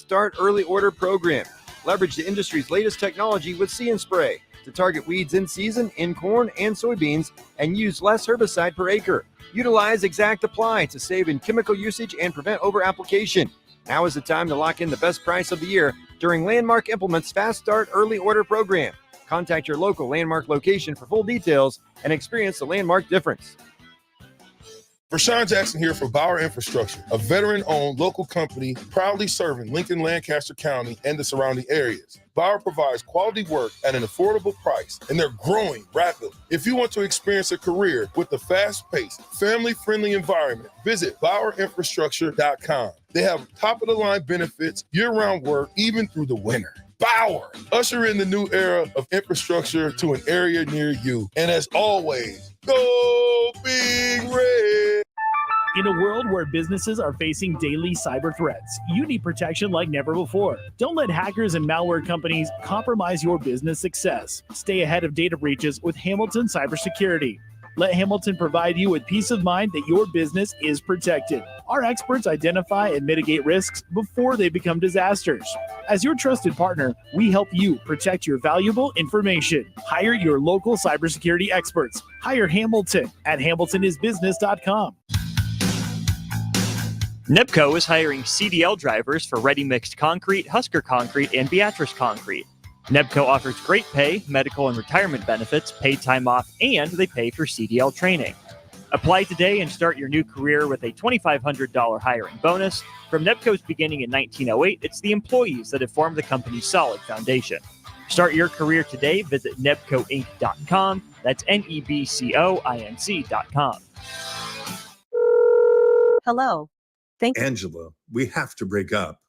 Start Early Order program. Leverage the industry's latest technology with See and Spray to target weeds in season in corn and soybeans and use less herbicide per acre. Utilize Exact Apply to save in chemical usage and prevent over-application. Now is the time to lock in the best price of the year during Landmark Implement's Fast Start Early Order program. Contact your local Landmark location for full details and experience the Landmark difference. Rashawn Jackson here for Bauer Infrastructure, a veteran-owned local company proudly serving Lincoln, Lancaster County, and the surrounding areas. Bauer provides quality work at an affordable price, and they're growing rapidly. If you want to experience a career with a fast-paced, family-friendly environment, visit BauerInfrastructure.com. They have top-of-the-line benefits, year-round work, even through the winter. Bauer, usher in the new era of infrastructure to an area near you. And as always, go Big Red. In a world where businesses are facing daily cyber threats, you need protection like never before. Don't let hackers and malware companies compromise your business success. Stay ahead of data breaches with Hamilton Cybersecurity. Let Hamilton provide you with peace of mind that your business is protected. Our experts identify and mitigate risks before they become disasters. As your trusted partner, we help you protect your valuable information. Hire your local cybersecurity experts. Hire Hamilton at hamiltonisbusiness.com. Nebco is hiring CDL drivers for ready-mixed concrete, Husker Concrete, and Beatrice Concrete. Nebco offers great pay, medical and retirement benefits, paid time off, and they pay for CDL training. Apply today and start your new career with a $2,500 hiring bonus. From Nebco's beginning in 1908, it's the employees that have formed the company's solid foundation. Start your career today. Visit nebcoinc.com. That's NEBCOINC.com. Hello. Angela, we have to break up.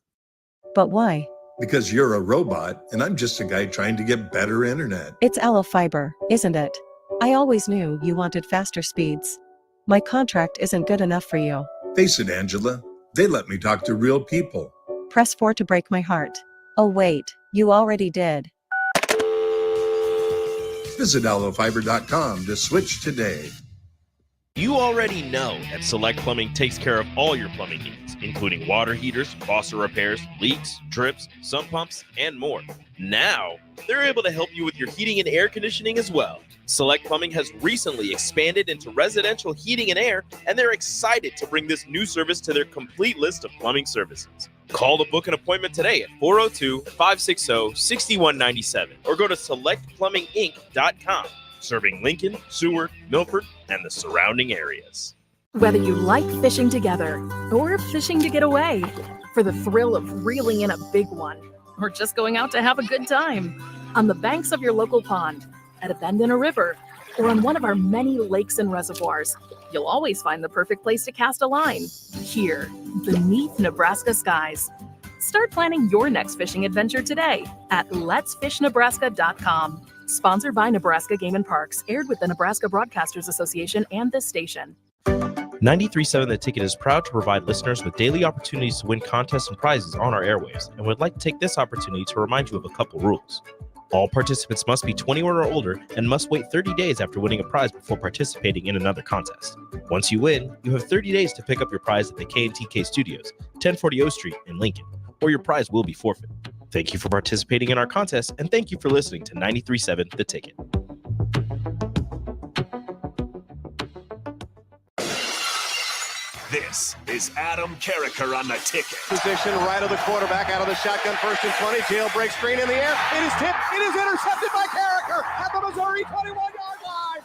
But why? Because you're a robot and I'm just a guy trying to get better internet. It's Aloe Fiber, isn't it? I always knew you wanted faster speeds. My contract isn't good enough for you. Face it, Angela, they let me talk to real people. Press 4 to break my heart. Oh wait, you already did. Visit aloefiber.com to switch today. You already know that Select Plumbing takes care of all your plumbing needs, including water heaters, faucet repairs, leaks, drips, sump pumps, and more. Now, they're able to help you with your heating and air conditioning as well. Select Plumbing has recently expanded into residential heating and air, and they're excited to bring this new service to their complete list of plumbing services. Call to book an appointment today at 402-560-6197 or go to selectplumbinginc.com. Serving Lincoln, Seward, Milford, and the surrounding areas. Whether you like fishing together or fishing to get away, for the thrill of reeling in a big one, or just going out to have a good time, on the banks of your local pond, at a bend in a river, or on one of our many lakes and reservoirs, you'll always find the perfect place to cast a line, here, beneath Nebraska skies. Start planning your next fishing adventure today at letsfishnebraska.com. Sponsored by Nebraska Game and Parks, aired with the Nebraska Broadcasters Association and this station. 93.7 The Ticket is proud to provide listeners with daily opportunities to win contests and prizes on our airwaves, and would like to take this opportunity to remind you of a couple rules. All participants must be 21 or older and must wait 30 days after winning a prize before participating in another contest. Once you win, you have 30 days to pick up your prize at the K&TK Studios, 1040 O Street in Lincoln, or your prize will be forfeit. Thank you for participating in our contest, and thank you for listening to 93.7 The Ticket. This is Adam Carriker on The Ticket. Position right of the quarterback, out of the shotgun, 1st and 20. Jailbreak screen in the air. It is tipped. It is intercepted by Carriker at the Missouri 21-yard line.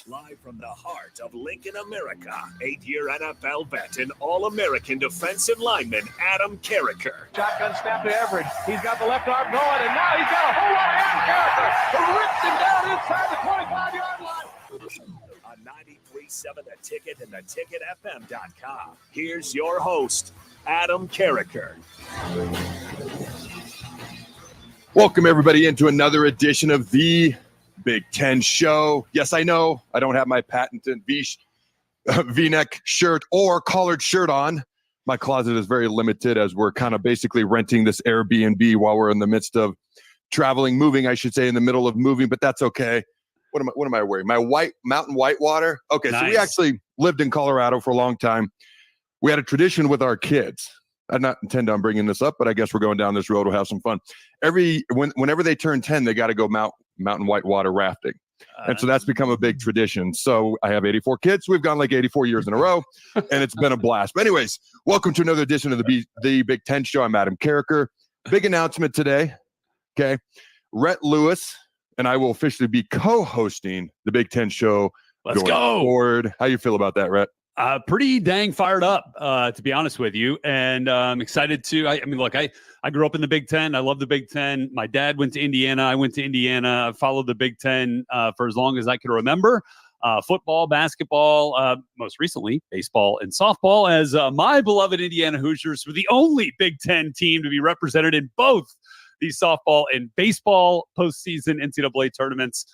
Live from the heart of Lincoln, America, 8-year NFL vet and All-American defensive lineman Adam Carriker. Shotgun snap to Everett. He's got the left arm going, and now he's got a whole lot of Adam Carriker who rips him down inside the 25-yard line. On 93.7 The Ticket and theticketfm.com. Here's your host, Adam Carriker. Welcome, everybody, into another edition of the Big Ten Show. Yes, I know I don't have my patented V-neck shirt or collared shirt on. My closet is very limited as we're kind of basically renting this Airbnb while we're in the midst of moving, I should say, in the middle of moving, but that's okay. What am I wearing? My white Mountain Whitewater. Okay, nice. So we actually lived in Colorado for a long time. We had a tradition with our kids. I not intend on bringing this up, but I guess we're going down this road. We'll have some fun. Whenever they turn 10, they got to go mountain whitewater rafting. And so that's become a big tradition. So I have 84 kids. We've gone like 84 years in a row, and it's been a blast. But anyways, welcome to another edition of the Big Ten Show. I'm Adam Carriker. Big announcement today. Okay. Rhett Lewis and I will officially be co-hosting the Big Ten Show. Let's go forward. How you feel about that, Rhett? Pretty dang fired up, to be honest with you. And I'm excited to, I mean, look, I grew up in the Big Ten. I love the Big Ten. My dad went to Indiana. I went to Indiana. I followed the Big Ten for as long as I could remember. Football, basketball, most recently baseball and softball, as my beloved Indiana Hoosiers were the only Big Ten team to be represented in both the softball and baseball postseason NCAA tournaments.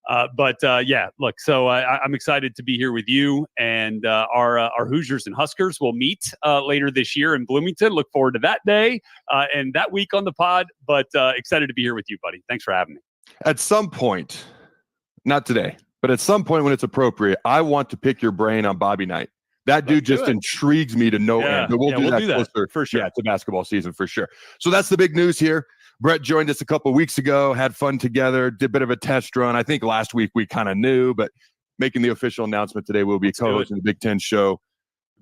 Yeah, look, so I'm excited to be here with you, and our Hoosiers and Huskers will meet later this year in Bloomington. Look forward to that day and that week on the pod, but excited to be here with you, buddy. Thanks for having me. At some point, not today, but at some point when it's appropriate, I want to pick your brain on Bobby Knight. That dude just intrigues me to no end. But we'll do that closer, for sure. Yeah, to basketball season for sure. So that's the big news here. Brett joined us a couple of weeks ago, had fun together, did a bit of a test run. I think last week we kind of knew, but making the official announcement today, we'll be co-hosting the Big Ten Show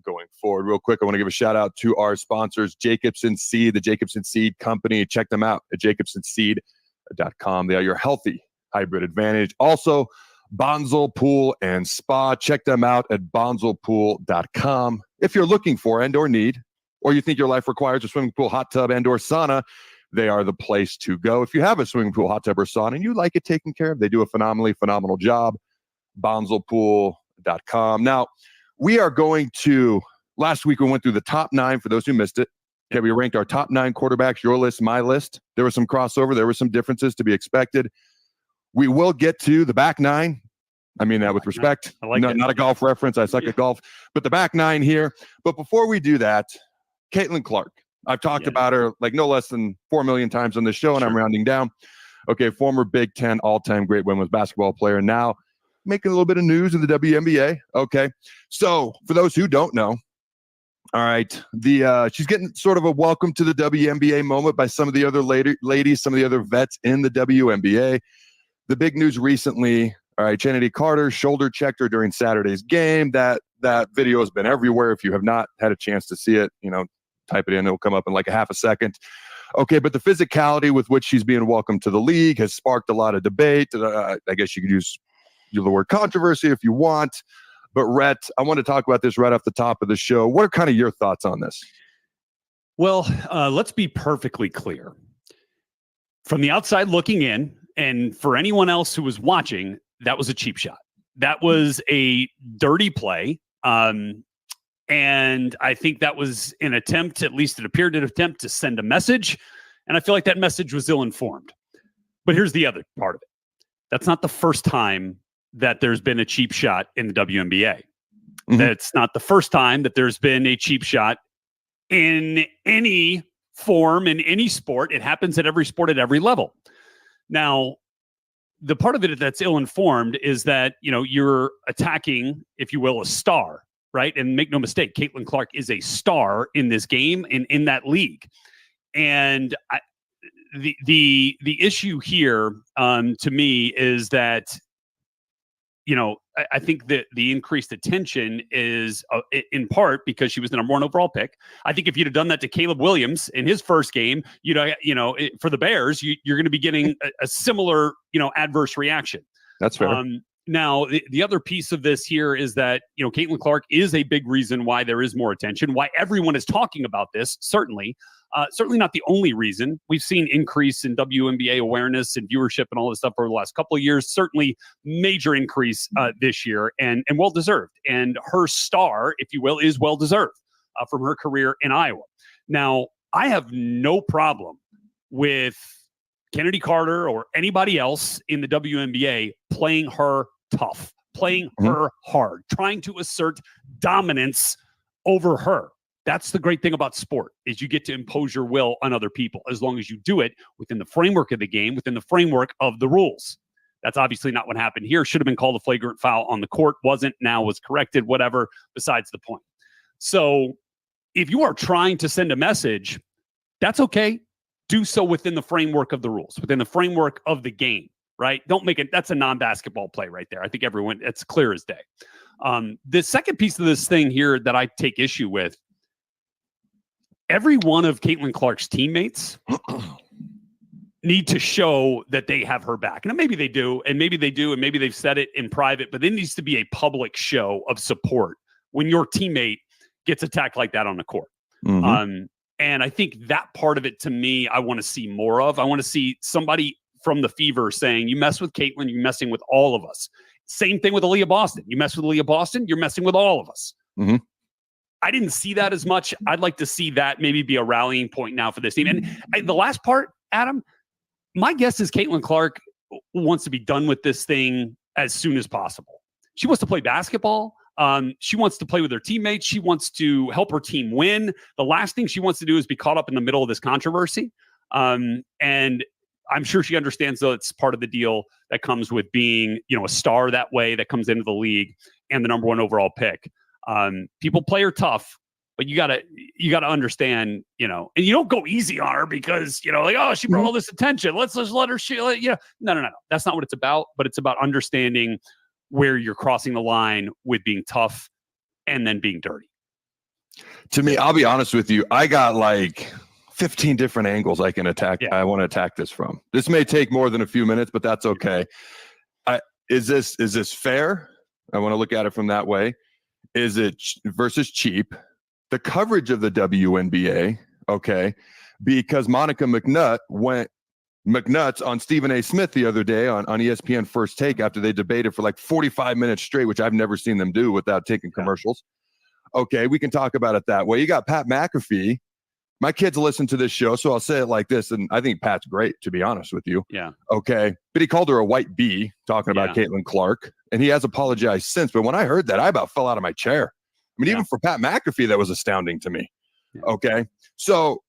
going forward. Real quick, I want to give a shout out to our sponsors, Jacobson Seed, the Jacobson Seed Company. Check them out at jacobsonseed.com. They are your healthy hybrid advantage. Also, Bonzel Pool and Spa. Check them out at bonzelpool.com. If you're looking for and or need, or you think your life requires a swimming pool, hot tub, and or sauna, they are the place to go. If you have a swimming pool, hot tub, or sauna, and you like it taken care of, they do a phenomenal job. Bonzelpool.com. Now, we are going to, last week we went through the top 9 for those who missed it. Okay, we ranked our top 9 quarterbacks, your list, my list. There was some crossover. There were some differences to be expected. We will get to the back 9. I mean that with respect. I like it. Not a golf reference. I suck at golf. But the back 9 here. But before we do that, Caitlin Clark. I've talked about her like no less than 4 million times on this show, and I'm rounding down. Okay, former Big Ten all-time great women's basketball player, now making a little bit of news in the WNBA. Okay, so for those who don't know, all right, she's getting sort of a welcome to the WNBA moment by some of the other ladies, some of the other vets in the WNBA. The big news recently, all right, Kennedy Carter shoulder checked her during Saturday's game. That video has been everywhere. If you have not had a chance to see it, type it in, it'll come up in like a half a second. Okay, but the physicality with which she's being welcomed to the league has sparked a lot of debate. I guess you could use the word controversy if you want. But Rhett, I want to talk about this right off the top of the show. What are kind of your thoughts on this? Well, let's be perfectly clear. From the outside looking in, and for anyone else who was watching, that was a cheap shot. That was a dirty play. And I think that was an attempt, at least it appeared an attempt to send a message. And I feel like that message was ill-informed. But here's the other part of it. That's not the first time that there's been a cheap shot in the WNBA. Mm-hmm. That's not the first time that there's been a cheap shot in any form, in any sport. It happens at every sport at every level. Now, the part of it that's ill-informed is that, you're attacking, if you will, a star. Right. And make no mistake, Caitlin Clark is a star in this game and in that league. And the issue here to me is that, I think that the increased attention is in part because she was the number 1 overall pick. I think if you'd have done that to Caleb Williams in his first game, for the Bears, you're going to be getting a similar, adverse reaction. That's fair. Now, the other piece of this here is that, Caitlin Clark is a big reason why there is more attention, why everyone is talking about this, certainly. Certainly not the only reason. We've seen increase in WNBA awareness and viewership and all this stuff over the last couple of years. Certainly major increase this year and well-deserved. And her star, if you will, is well-deserved from her career in Iowa. Now, I have no problem with Kennedy Carter or anybody else in the WNBA playing her tough, playing her hard, trying to assert dominance over her. That's the great thing about sport, is you get to impose your will on other people as long as you do it within the framework of the game, within the framework of the rules. That's obviously not what happened here. Should have been called a flagrant foul on the court. Wasn't. Now was corrected. Whatever. Besides the point. So if you are trying to send a message, that's okay. Do so within the framework of the rules, within the framework of the game, right? Don't make it. That's a non-basketball play right there. I think it's clear as day. The second piece of this thing here that I take issue with, every one of Caitlin Clark's teammates need to show that they have her back. And maybe they do, and maybe they've said it in private, but there needs to be a public show of support when your teammate gets attacked like that on the court. Mhm. And I think that part of it, to me, I want to see more of. I want to see somebody from the Fever saying, you mess with Caitlin, you're messing with all of us. Same thing with Aaliyah Boston. You mess with Aaliyah Boston, you're messing with all of us. Mhm. I didn't see that as much. I'd like to see that maybe be a rallying point now for this team. And the last part, Adam, my guess is Caitlin Clark wants to be done with this thing as soon as possible. She wants to play basketball. She wants to play with her teammates. She wants to help her team win. The last thing she wants to do is be caught up in the middle of this controversy. And I'm sure she understands that it's part of the deal that comes with being, a star that way, that comes into the league and the number one overall pick. People play her tough, but you gotta understand, and you don't go easy on her because, oh, she brought all this attention. Let's just let her No. That's not what it's about, but it's about understanding where you're crossing the line with being tough and then being dirty. To me, I'll be honest with you, I got like 15 different angles I can attack. Yeah. I want to attack this from. This may take more than a few minutes, but that's okay. Is this fair? I want to look at it from that way. Is it versus cheap? The coverage of the WNBA, okay, because Monica McNutt went McNuts on Stephen A. Smith the other day on ESPN First Take after they debated for like 45 minutes straight, which I've never seen them do without taking commercials. Okay, we can talk about it that way. You got Pat McAfee. My kids listen to this show, so I'll say it like this, and I think Pat's great, to be honest with you. Yeah. Okay, but he called her a white bee, talking about Caitlin Clark, and he has apologized since. But when I heard that, I about fell out of my chair. I mean, even for Pat McAfee, that was astounding to me. Yeah. Okay, so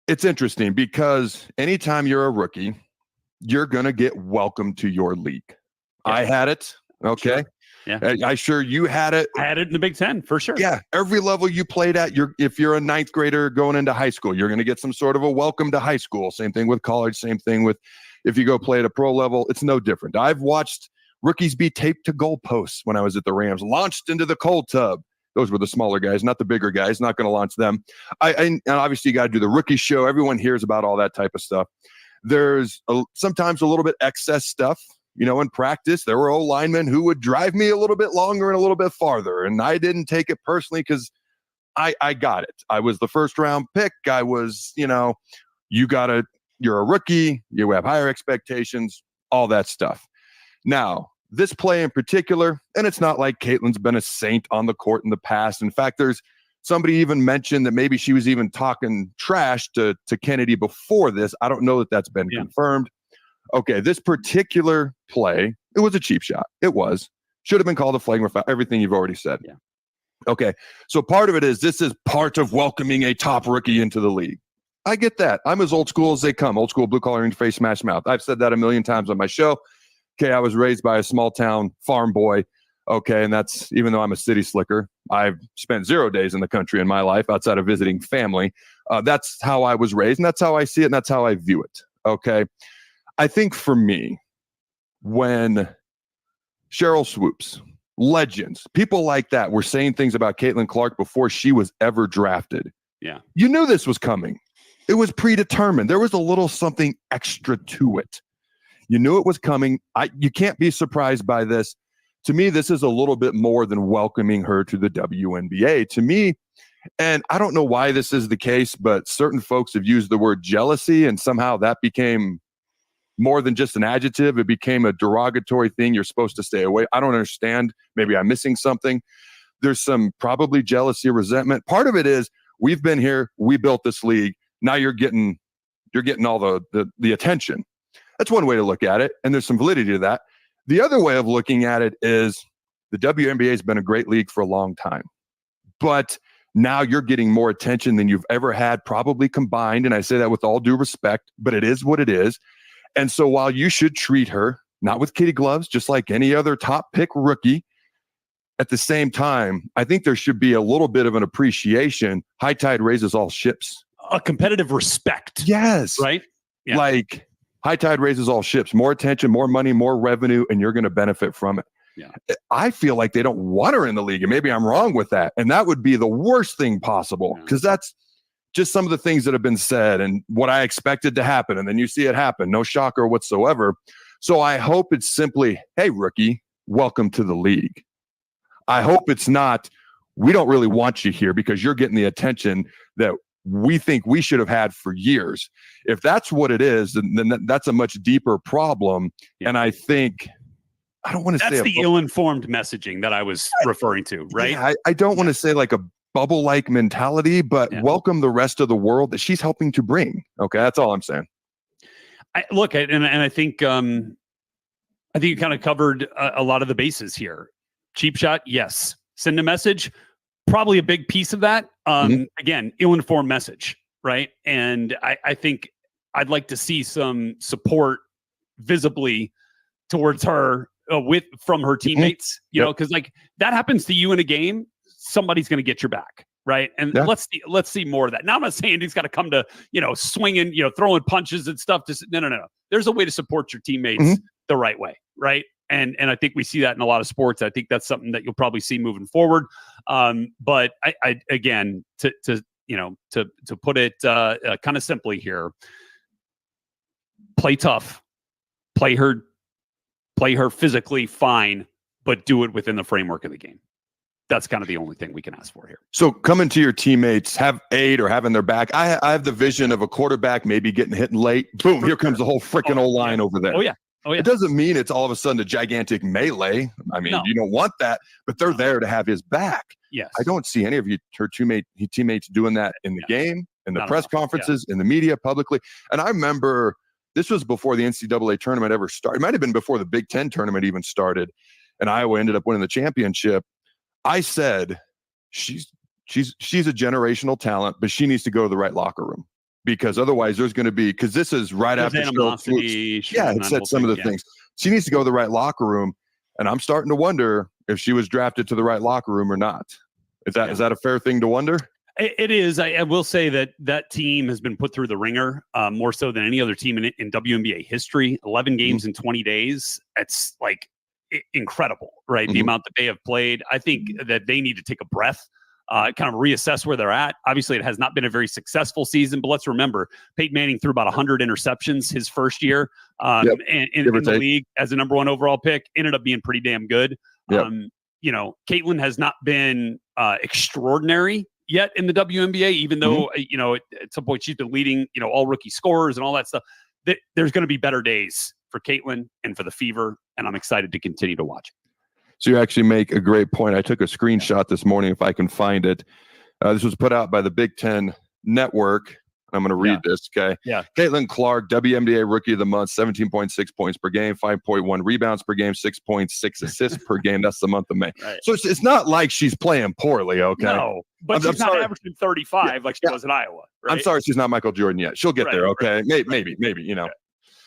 it's interesting because anytime you're a rookie, you're going to get welcomed to your league. Yeah. I had it. Okay. Sure. Yeah. I sure you had it. I had it in the Big Ten for sure. Yeah. Every level you played at, if you're a ninth grader going into high school, you're going to get some sort of a welcome to high school. Same thing with college. Same thing with if you go play at a pro level. It's no different. I've watched rookies be taped to goalposts when I was at the Rams, launched into the cold tub. Those were the smaller guys, not the bigger guys. Not going to launch them. And obviously, you got to do the rookie show. Everyone hears about all that type of stuff. There's sometimes a little bit excess stuff. In practice, there were old linemen who would drive me a little bit longer and a little bit farther. And I didn't take it personally because I got it. I was the first round pick. I was, you're a rookie. You have higher expectations, all that stuff. Now, this play in particular, and it's not like Caitlin's been a saint on the court in the past. In fact, there's somebody even mentioned that maybe she was even talking trash to Kennedy before this. I don't know that that's been confirmed. Okay, this particular play, it was a cheap shot. It was. Should have been called a flagrant foul. Everything you've already said. Yeah. Okay, so part of it is this is part of welcoming a top rookie into the league. I get that. I'm as old school as they come. Old school, blue collar, in your face, smash mouth. I've said that a million times on my show. Okay, I was raised by a small town farm boy. Okay, and that's even though I'm a city slicker. I've spent 0 days in the country in my life outside of visiting family. That's how I was raised, and that's how I see it, and that's how I view it. Okay. I think for me, when Cheryl Swoops, legends, people like that were saying things about Caitlin Clark before she was ever drafted. Yeah. You knew this was coming. It was predetermined. There was a little something extra to it. You knew it was coming. You can't be surprised by this. To me, this is a little bit more than welcoming her to the WNBA. To me, and I don't know why this is the case, but certain folks have used the word jealousy, and somehow that became more than just an adjective. It became a derogatory thing. You're supposed to stay away. I don't understand. Maybe I'm missing something. There's some probably jealousy, resentment. Part of it is we've been here. We built this league. Now you're getting all the attention. That's one way to look at it. And there's some validity to that. The other way of looking at it is the WNBA has been a great league for a long time, but now you're getting more attention than you've ever had, probably combined. And I say that with all due respect, but it is what it is. And so while you should treat her, not with kitty gloves, just like any other top pick rookie, at the same time, I think there should be a little bit of an appreciation. High tide raises all ships. A competitive respect. Yes. Right? Yeah. Like high tide raises all ships. More attention, more money, more revenue, and you're going to benefit from it. Yeah. I feel like they don't want her in the league, and maybe I'm wrong with that. And that would be the worst thing possible, because that's just some of the things that have been said and what I expected to happen. And then you see it happen. No shocker whatsoever. So I hope it's simply, hey, rookie, welcome to the league. I hope it's not, we don't really want you here because you're getting the attention that we think we should have had for years. If that's what it is, then that's a much deeper problem. Yeah. And I think, I don't want to say that's the ill-informed messaging that I was referring to, right? Yeah, I don't want to say like a bubble-like mentality, but welcome the rest of the world that she's helping to bring. Okay, that's all I'm saying. I think you kind of covered a lot of the bases here. Cheap shot, yes. Send a message, probably a big piece of that. Again, ill-informed message, right? And I think I'd like to see some support visibly towards her from her teammates. You know, because like that happens to you in a game, somebody's going to get your back, right? And let's see more of that. Now I'm not saying he's got to come to swinging, throwing punches and stuff. No. There's a way to support your teammates the right way, right? And I think we see that in a lot of sports. I think that's something that you'll probably see moving forward. But I again, to put it kind of simply here, play tough, play her physically fine, but do it within the framework of the game. That's kind of the only thing we can ask for here. So coming to your teammates, have aid or having their back. I have the vision of a quarterback maybe getting hit late. Boom, here comes the whole freaking O-line over there. Oh yeah. It doesn't mean it's all of a sudden a gigantic melee. I mean, you don't want that, but they're there to have his back. Yes. I don't see any of her teammates doing that in the game, in the press conferences, in the media, publicly. And I remember this was before the NCAA tournament ever started. It might have been before the Big Ten tournament even started, and Iowa ended up winning the championship. I said, she's a generational talent, but she needs to go to the right locker room. Because otherwise there's going to be, because this is right after animosity. It said some of the things. She needs to go to the right locker room. And I'm starting to wonder if she was drafted to the right locker room or not. Is that a fair thing to wonder? It is. I will say that team has been put through the ringer more so than any other team in WNBA history. 11 games in 20 days. It's like incredible, right? The amount that they have played. I think that they need to take a breath. Kind of reassess where they're at. Obviously, it has not been a very successful season, but let's remember, Peyton Manning threw about 100 interceptions his first year in the league as a number 1 overall pick. Ended up being pretty damn good. Caitlin has not been extraordinary yet in the WNBA, even though, at some point she's been leading, all rookie scorers and all that stuff. There's going to be better days for Caitlin and for the Fever, and I'm excited to continue to watch. So you actually make a great point. I took a screenshot this morning, if I can find it. This was put out by the Big Ten Network. I'm going to read this, okay? Yeah. Caitlin Clark, WNBA Rookie of the Month, 17.6 points per game, 5.1 rebounds per game, 6.6 assists per game. That's the month of May. Right. So it's not like she's playing poorly, okay? No, but she's not averaging 35 like she was in Iowa. Right? I'm sorry she's not Michael Jordan yet. She'll get there, okay? Right. Maybe,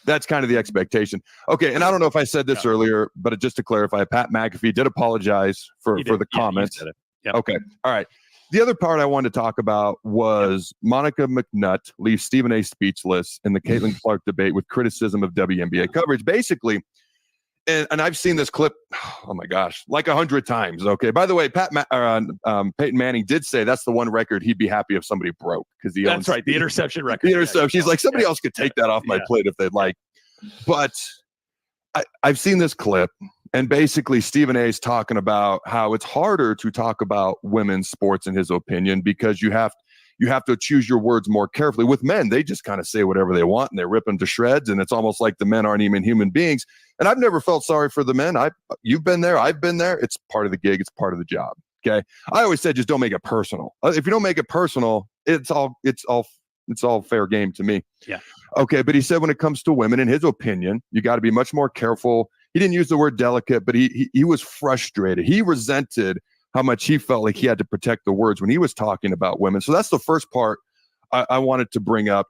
That's kind of the expectation. Okay, and I don't know if I said this earlier, but just to clarify, Pat McAfee did apologize for the comments. Okay, all right. The other part I wanted to talk about was Monica McNutt leaves Stephen A. speechless in the Caitlin Clark debate with criticism of WNBA coverage. Basically, and I've seen this clip, oh my gosh, like 100 times. Okay, by the way, Peyton Manning did say that's the one record he'd be happy if somebody broke, because he owns the interception record. The interception. He's like, somebody else could take that off my plate if they'd like. But I've seen this clip, and basically Stephen A. is talking about how it's harder to talk about women's sports, in his opinion, because you have to choose your words more carefully. With men, they just kind of say whatever they want and they rip them to shreds, and it's almost like the men aren't even human beings. And I've never felt sorry for the men. You've been there, I've been there. It's part of the gig, it's part of the job. Okay. I always said just don't make it personal. If you don't make it personal, it's all fair game to me. Yeah. Okay, but he said when it comes to women, in his opinion, you got to be much more careful. He didn't use the word delicate, but he was frustrated. He resented how much he felt like he had to protect the words when he was talking about women. So that's the first part I wanted to bring up.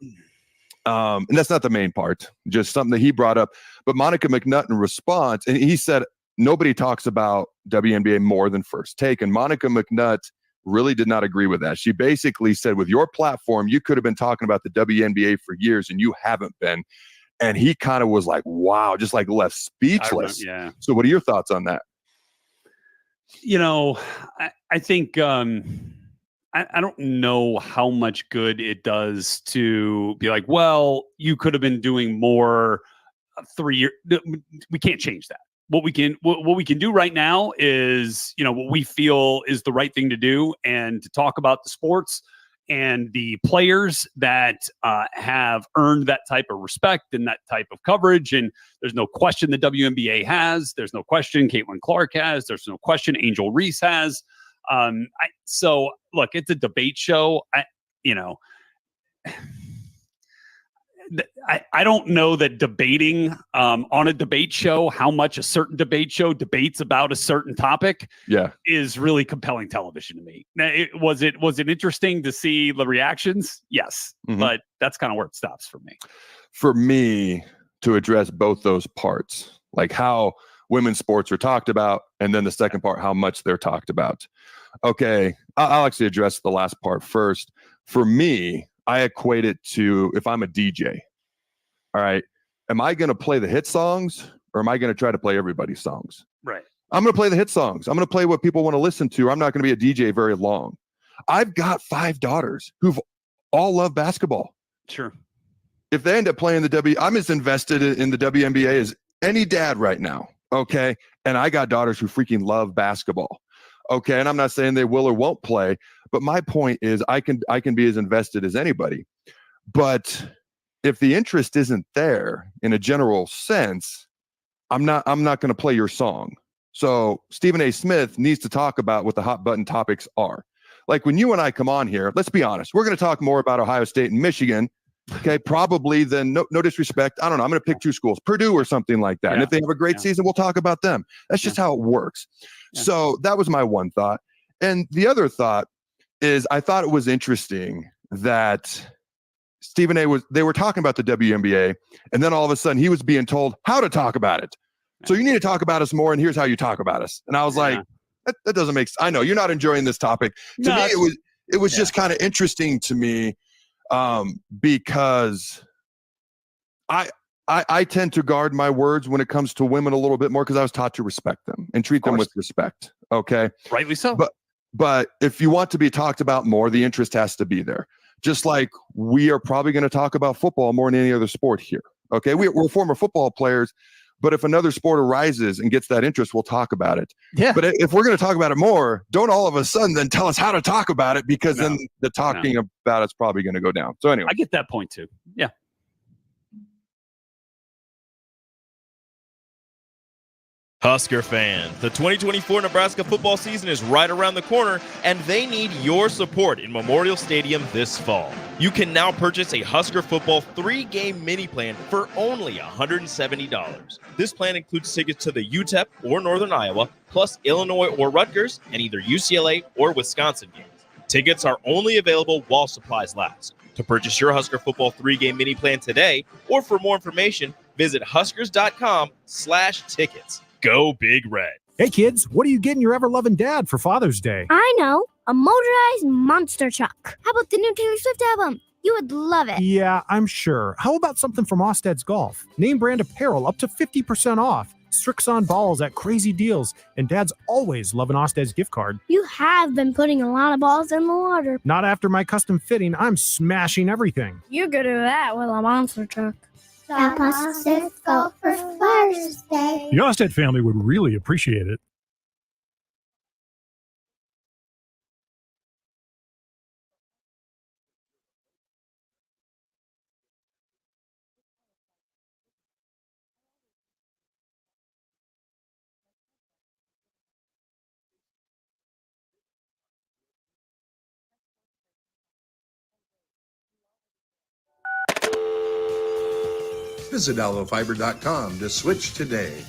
And that's not the main part, just something that he brought up. But Monica McNutt, in response, and he said, nobody talks about WNBA more than First Take. And Monica McNutt really did not agree with that. She basically said, with your platform, you could have been talking about the WNBA for years and you haven't been. And he kind of was like, wow, just like left speechless. Yeah. So what are your thoughts on that? I think I don't know how much good it does to be like, well, you could have been doing more 3 years. We can't change that. What we can do right now is, what we feel is the right thing to do, and to talk about the sports and the players that have earned that type of respect and that type of coverage. And there's no question the WNBA has. There's no question Caitlin Clark has. There's no question Angel Reese has. So look, it's a debate show. I don't know that debating on a debate show, how much a certain debate show debates about a certain topic is really compelling television to me. Now, was it interesting to see the reactions? Yes. But that's kind of where it stops for me. For me, to address both those parts, like how women's sports are talked about, and then the second part, how much they're talked about. Okay, I'll actually address the last part first. For me, I equate it to if I'm a DJ. All right, am I going to play the hit songs, or am I going to try to play everybody's songs? Right. I'm going to play the hit songs. I'm going to play what people want to listen to. I'm not going to be a DJ very long. I've got 5 daughters who've all loved basketball. Sure. If they end up playing I'm as invested in the WNBA as any dad right now. Okay. And I got daughters who freaking love basketball. Okay. And I'm not saying they will or won't play, but my point is I can be as invested as anybody. But if the interest isn't there in a general sense, I'm not going to play your song. So Stephen A. Smith needs to talk about what the hot button topics are. Like when you and I come on here, let's be honest, we're going to talk more about Ohio State and Michigan. Okay, probably then no disrespect. I don't know. I'm going to pick 2 schools, Purdue or something like that. And if they have a great season, we'll talk about them. That's just how it works. So that was my one thought. And the other thought is I thought it was interesting that Stephen A. they were talking about the WNBA, and then all of a sudden he was being told how to talk about it. So you need to talk about us more, and here's how you talk about us. And I was like, that doesn't make sense. I know you're not enjoying this topic. To me, it was just kind of interesting to me. Because I tend to guard my words when it comes to women a little bit more because I was taught to respect them and treat them with respect. Okay. Rightly so. But if you want to be talked about more, the interest has to be there. Just like we are probably going to talk about football more than any other sport here. Okay. We're former football players, but if another sport arises and gets that interest, we'll talk about it. Yeah. But if we're going to talk about it more, don't all of a sudden then tell us how to talk about it, because then the talking about it's probably going to go down. So anyway, I get that point too. Yeah. Husker fans, the 2024 Nebraska football season is right around the corner, and they need your support in Memorial Stadium this fall. You can now purchase a Husker football 3-game mini plan for only $170. This plan includes tickets to the UTEP or Northern Iowa, plus Illinois or Rutgers, and either UCLA or Wisconsin games. Tickets are only available while supplies last. To purchase your Husker football 3-game mini plan today, or for more information, visit huskers.com/tickets. Go Big Red. Hey kids, what are you getting your ever-loving dad for Father's Day? I know, a motorized monster truck. How about the new Taylor Swift album? You would love it. Yeah, I'm sure. How about something from Osted's Golf? Name brand apparel up to 50% off. Strixon balls at crazy deals. And dads always love an Osted's gift card. You have been putting a lot of balls in the water. Not after my custom fitting. I'm smashing everything. You're good at that with a monster truck. Stop Osted's Golf for Father's Day. The Osted family would really appreciate it. Visit allofiber.com to switch today.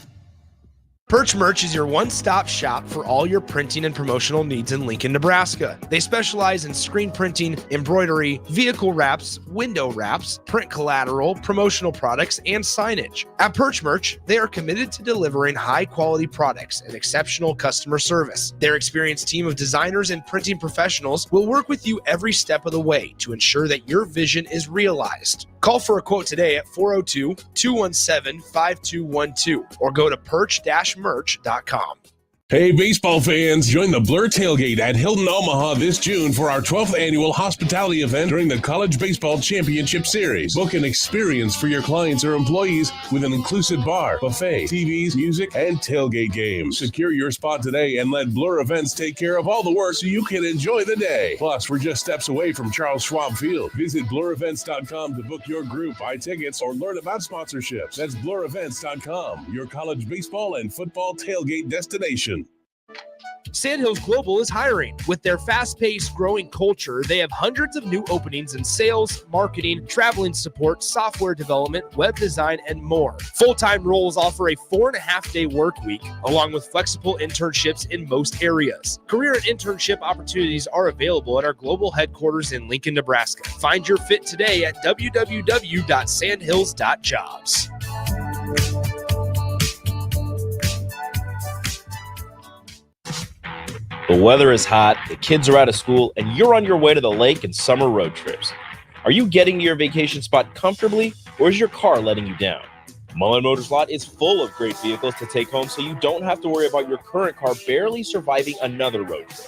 Perch Merch is your one-stop shop for all your printing and promotional needs in Lincoln, Nebraska. They specialize in screen printing, embroidery, vehicle wraps, window wraps, print collateral, promotional products, and signage. At Perch Merch, they are committed to delivering high-quality products and exceptional customer service. Their experienced team of designers and printing professionals will work with you every step of the way to ensure that your vision is realized. Call for a quote today at 402-217-5212 or go to perch-merch.com. Hey, baseball fans, join the Blur Tailgate at Hilton Omaha this June for our 12th annual hospitality event during the College Baseball Championship Series. Book an experience for your clients or employees with an inclusive bar, buffet, TVs, music, and tailgate games. Secure your spot today and let Blur Events take care of all the work so you can enjoy the day. Plus, we're just steps away from Charles Schwab Field. Visit blurevents.com to book your group, buy tickets, or learn about sponsorships. That's blurevents.com, your college baseball and football tailgate destination. Sandhills Global is hiring. With their fast-paced, growing culture, they have hundreds of new openings in sales, marketing, traveling support, software development, web design, and more. Full-time roles offer a 4.5-day work week, along with flexible internships in most areas. Career and internship opportunities are available at our global headquarters in Lincoln, Nebraska. Find your fit today at www.sandhills.jobs. The weather is hot, the kids are out of school, and you're on your way to the lake and summer road trips. Are you getting to your vacation spot comfortably, or is your car letting you down? Mullen Motors Lot is full of great vehicles to take home, so you don't have to worry about your current car barely surviving another road trip.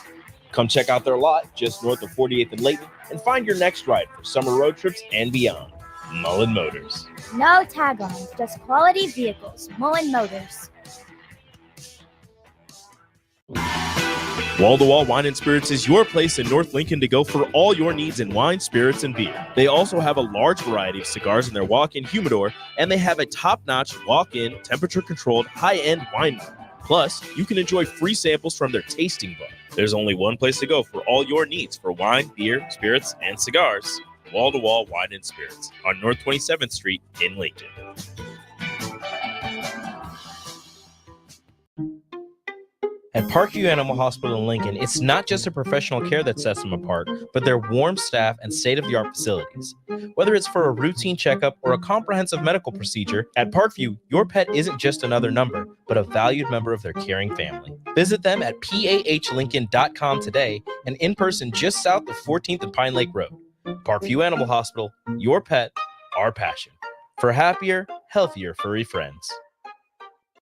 Come check out their lot just north of 48th and Layton and find your next ride for summer road trips and beyond. Mullen Motors. No tag-ons, just quality vehicles. Mullen Motors. Wall-to-Wall Wine and Spirits is your place in North Lincoln to go for all your needs in wine, spirits, and beer. They also have a large variety of cigars in their walk-in humidor, and they have a top-notch walk-in, temperature-controlled, high-end wine bar. Plus, you can enjoy free samples from their tasting bar. There's only one place to go for all your needs for wine, beer, spirits, and cigars. Wall-to-Wall Wine and Spirits on North 27th Street in Lincoln. At Parkview Animal Hospital in Lincoln, it's not just a professional care that sets them apart, but their warm staff and state-of-the-art facilities. Whether it's for a routine checkup or a comprehensive medical procedure, at Parkview, your pet isn't just another number, but a valued member of their caring family. Visit them at pahlincoln.com today and in person just south of 14th and Pine Lake Road. Parkview Animal Hospital, your pet, our passion. For happier, healthier furry friends.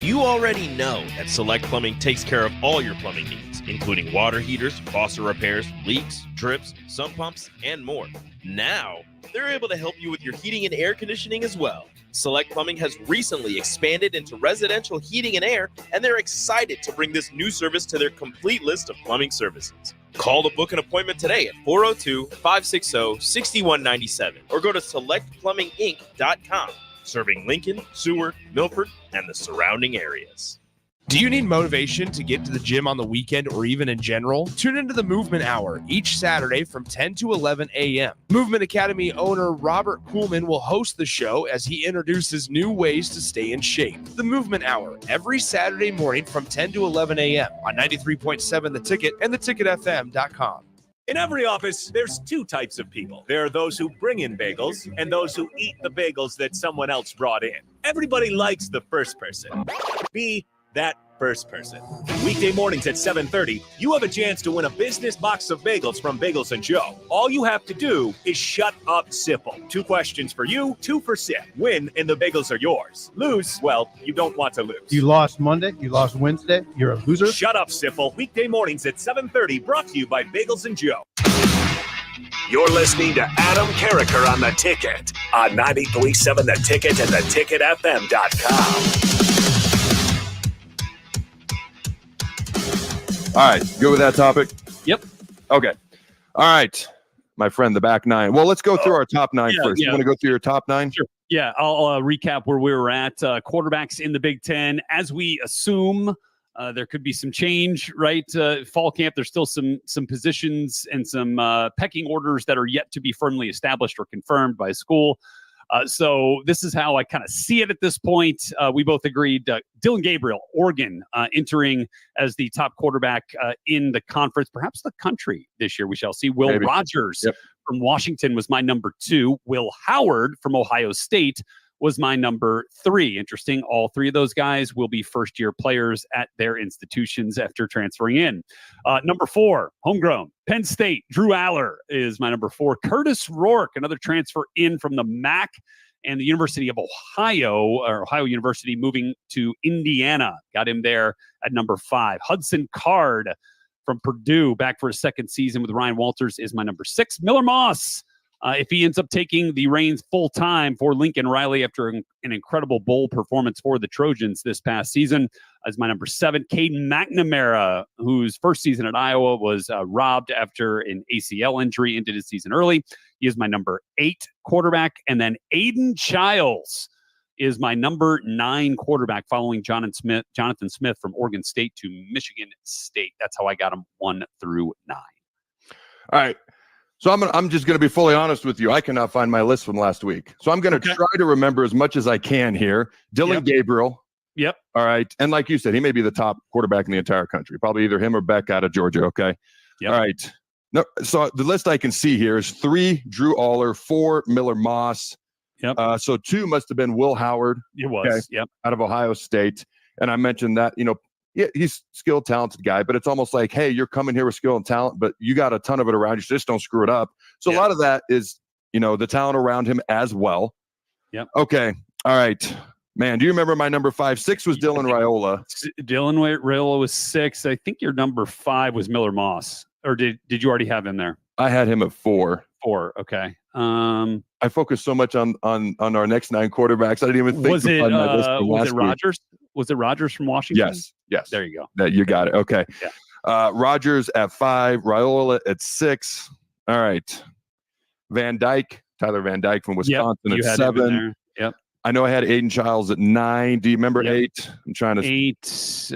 You already know that Select Plumbing takes care of all your plumbing needs, including water heaters, faucet repairs, leaks, drips, sump pumps, and more. Now, they're able to help you with your heating and air conditioning as well. Select Plumbing has recently expanded into residential heating and air, and they're excited to bring this new service to their complete list of plumbing services. Call to book an appointment today at 402-560-6197 or go to selectplumbinginc.com. Serving Lincoln, Seward, Milford, and the surrounding areas. Do you need motivation to get to the gym on the weekend or even in general? Tune into the Movement Hour each Saturday from 10 to 11 a.m. Movement Academy owner Robert Kuhlman will host the show as he introduces new ways to stay in shape. The Movement Hour every Saturday morning from 10 to 11 a.m. on 93.7 The Ticket and theticketfm.com. In every office, there's two types of people. There are those who bring in bagels and those who eat the bagels that someone else brought in. Everybody likes the first person. Be that first person. Weekday mornings at 7:30, you have a chance to win a business box of bagels from Bagels & Joe. All you have to do is shut up, Sipple. 2 questions for you, 2 for Sip. Win and the bagels are yours. Lose, well, you don't want to lose. You lost Monday, you lost Wednesday, you're a loser. Shut up, Sipple. Weekday mornings at 7:30, brought to you by Bagels & Joe. You're listening to Adam Carriker on The Ticket on 93.7 The Ticket and theticketfm.com. All right, good with that topic? Yep. Okay. All right, my friend, the back nine. Well, let's go through our top nine first. You want to go through your top nine? Sure. Yeah, I'll recap where we were at. Quarterbacks in the Big Ten. As we assume, there could be some change, right? Fall camp, there's still some positions and some pecking orders that are yet to be firmly established or confirmed by school. So this is how I kind of see it at this point. We both agreed. Dylan Gabriel, Oregon, entering as the top quarterback in the conference, perhaps the country this year. We shall see. Will Rogers from Washington was my number 2. Will Howard from Ohio State was my number 3. Interesting. All 3 of those guys will be first-year players at their institutions after transferring in. Number 4, homegrown. Penn State, Drew Aller is my number 4. Curtis Rourke, another transfer in from the MAC and the University of Ohio, or Ohio University, moving to Indiana. Got him there at number 5. Hudson Card from Purdue, back for his second season with Ryan Walters, is my number 6. Miller Moss, if he ends up taking the reins full-time for Lincoln Riley after an incredible bowl performance for the Trojans this past season, is my number 7. Caden McNamara, whose first season at Iowa was robbed after an ACL injury, ended his season early. He is my number 8 quarterback. And then Aiden Childs is my number 9 quarterback, following Jonathan Smith from Oregon State to Michigan State. That's how I got him 1 through 9. All right. So I'm just going to be fully honest with you. I cannot find my list from last week. So I'm going to try to remember as much as I can here. Dylan Gabriel. Yep. All right. And like you said, he may be the top quarterback in the entire country. Probably either him or Beck out of Georgia. Okay. Yep. All right. No, so the list I can see here is 3 Drew Aller, 4 Miller Moss. Yep. So 2 must have been Will Howard. It was. Yep. Out of Ohio State. And I mentioned that, yeah, he's skilled, talented guy, but it's almost like, hey, you're coming here with skill and talent, but you got a ton of it around you. So just don't screw it up. So a lot of that is, the talent around him as well. Yep. Okay. All right. Man, do you remember my number 5? 6 was Dylan Raiola. Dylan Raiola was 6. I think your number 5 was Miller Moss. Or did you already have him there? I had him at 4. 4. Okay. I focused so much on our next 9 quarterbacks. I didn't even think was it Rogers? Was it Rogers from Washington? Yes. There you go. That you got it. Okay. Yeah. Rogers at 5, Raiola at 6. All right. Tyler Van Dyke from Wisconsin at 7. Yep. I know I had Aiden Childs at 9. Do you remember 8? I'm trying to 8.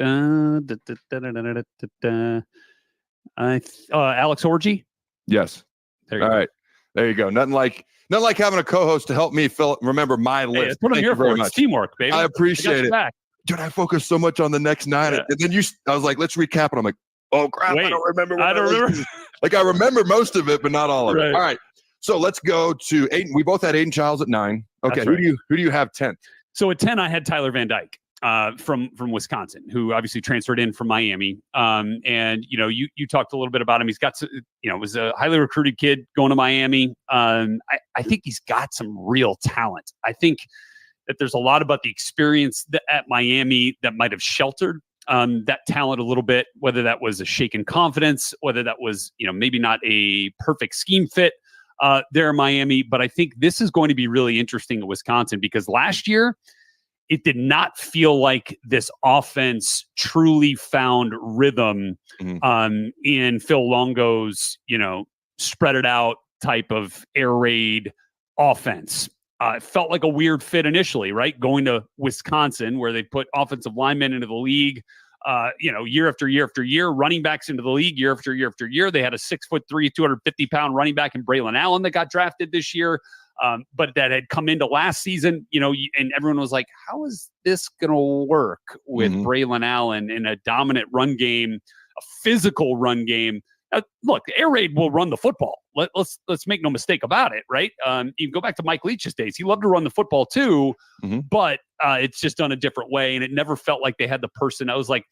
Alex Orgy. Yes. There you All go. right. There you go. Nothing like having a co-host to help me remember my list. That's what I'm here for. It's teamwork, baby. I appreciate it. Back. Dude, I focused so much on the next 9. And then I was like, let's recap it. I'm like, oh crap, I don't remember. I don't remember. Like I remember most of it, but not all of it. Right. All right. So let's go to Aiden. We both had Aiden Childs at 9. Okay. That's Who right. do you have 10th? So at 10, I had Tyler Van Dyke from Wisconsin, who obviously transferred in from Miami. And you talked a little bit about him. He's got was a highly recruited kid going to Miami. I think he's got some real talent. I think that there's a lot about the experience at Miami that might have sheltered that talent a little bit, whether that was a shaken confidence, whether that was, maybe not a perfect scheme fit there in Miami. But I think this is going to be really interesting at Wisconsin, because last year it did not feel like this offense truly found rhythm in Phil Longo's, spread it out type of air raid offense. It felt like a weird fit initially, right? Going to Wisconsin, where they put offensive linemen into the league, year after year after year, running backs into the league year after year after year. They had a 6'3", 250-pound running back in Braylon Allen that got drafted this year, but that had come into last season, and everyone was like, how is this going to work with Braylon Allen in a dominant run game, a physical run game? Look, air raid will run the football. Let's make no mistake about it, right? You can go back to Mike Leach's days. He loved to run the football too, but it's just done a different way, and it never felt like they had the person. I was like,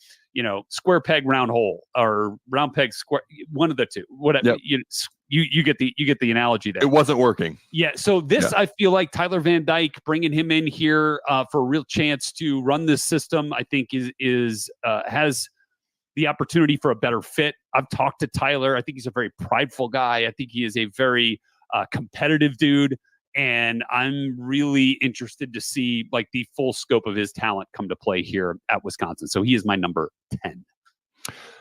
square peg, round hole, or round peg, square. One of the two. Whatever. Yep. You get the analogy there. It wasn't working. Yeah. So this, I feel like Tyler Van Dyke, bringing him in here for a real chance to run this system, I think has the opportunity for a better fit. I've talked to Tyler. I think he's a very prideful guy. I think he is a very competitive dude. And I'm really interested to see the full scope of his talent come to play here at Wisconsin. So he is my number 10.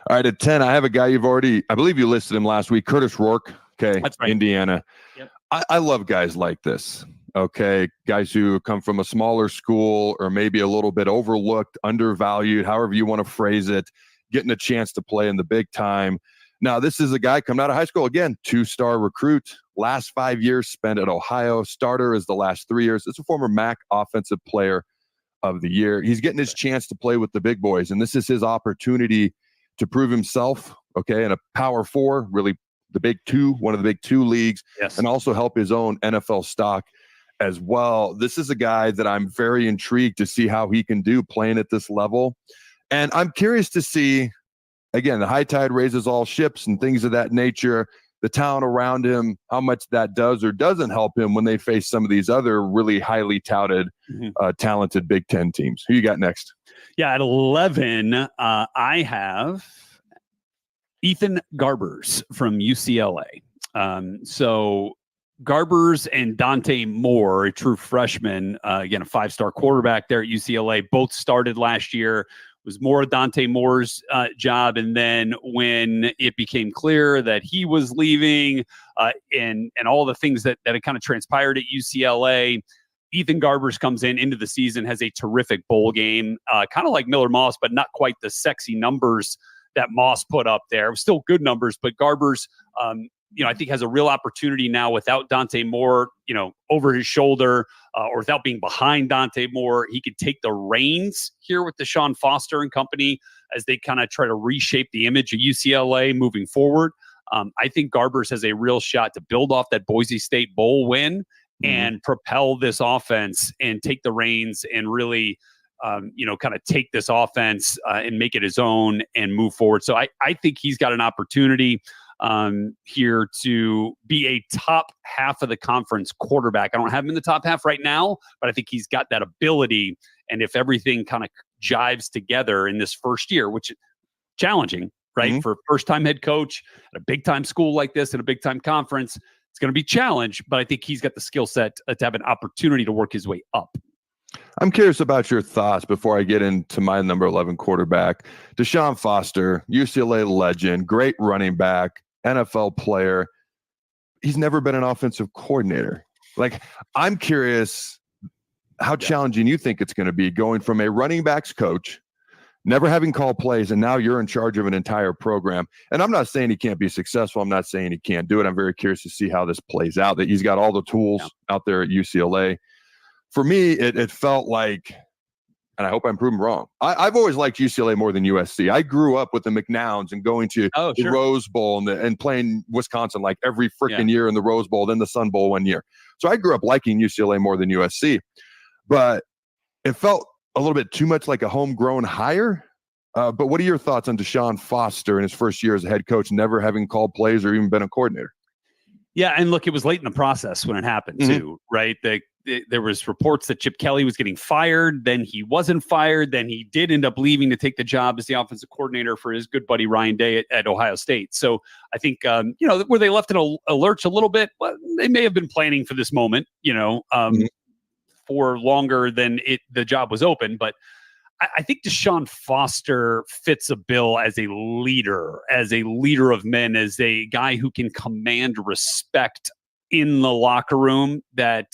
All right. At 10, I have a guy I believe you listed him last week, Curtis Rourke. Okay. That's right. Indiana. Yep. I love guys like this. Okay. Guys who come from a smaller school, or maybe a little bit overlooked, undervalued, however you want to phrase it, getting a chance to play in the big time. Now, this is a guy coming out of high school, again, 2-star recruit, last 5 years spent at Ohio, starter is the last 3 years. It's a former MAC Offensive Player of the Year. He's getting his chance to play with the big boys, and this is his opportunity to prove himself, okay, in a Power 4, really the Big 2, one of the Big 2 leagues, and also help his own NFL stock as well. This is a guy that I'm very intrigued to see how he can do playing at this level. And I'm curious to see, again, the high tide raises all ships and things of that nature, the talent around him, how much that does or doesn't help him when they face some of these other really highly touted, talented Big Ten teams. Who you got next? Yeah, at 11, I have Ethan Garbers from UCLA. So Garbers and Dante Moore, a true freshman, again, a 5-star quarterback there at UCLA, both started last year. Was more Dante Moore's job. And then when it became clear that he was leaving and all the things that had kind of transpired at UCLA, Ethan Garbers comes into the season, has a terrific bowl game, kind of like Miller Moss, but not quite the sexy numbers that Moss put up there. Still good numbers, but Garbers, I think has a real opportunity now without Dante Moore, over his shoulder or without being behind Dante Moore. He could take the reins here with Deshaun Foster and company as they kind of try to reshape the image of UCLA moving forward. I think Garbers has a real shot to build off that Boise State Bowl win and propel this offense and take the reins and really, kind of take this offense and make it his own and move forward. So I think he's got an opportunity here to be a top half of the conference quarterback. I don't have him in the top half right now, but I think he's got that ability. And if everything kind of jives together in this first year, which is challenging, right? For a first-time head coach at a big-time school like this, in a big-time conference, it's going to be challenged, but I think he's got the skill set to have an opportunity to work his way up. I'm curious about your thoughts before I get into my number 11 quarterback. Deshaun Foster, UCLA legend, great running back, NFL player. He's never been an offensive coordinator. Like, I'm curious how challenging you think it's going to be going from a running backs coach, never having called plays, and now you're in charge of an entire program. And I'm not saying he can't be successful. I'm not saying he can't do it. I'm very curious to see how this plays out, that he's got all the tools out there at UCLA. For me, it felt like, and I hope I'm proven wrong, I've always liked UCLA more than USC. I grew up with the McNowns and going to the Rose Bowl and playing Wisconsin like every freaking year in the Rose Bowl, then the Sun Bowl one year. So I grew up liking UCLA more than USC. But it felt a little bit too much like a homegrown hire. But what are your thoughts on Deshaun Foster in his first year as a head coach, never having called plays or even been a coordinator? Yeah, and look, it was late in the process when it happened too, right? There was reports that Chip Kelly was getting fired. Then he wasn't fired. Then he did end up leaving to take the job as the offensive coordinator for his good buddy Ryan Day at Ohio State. So I think, were they left in a lurch a little bit? Well, they may have been planning for this moment, for longer than the job was open. But I think Deshaun Foster fits a bill as a leader of men, as a guy who can command respect in the locker room, that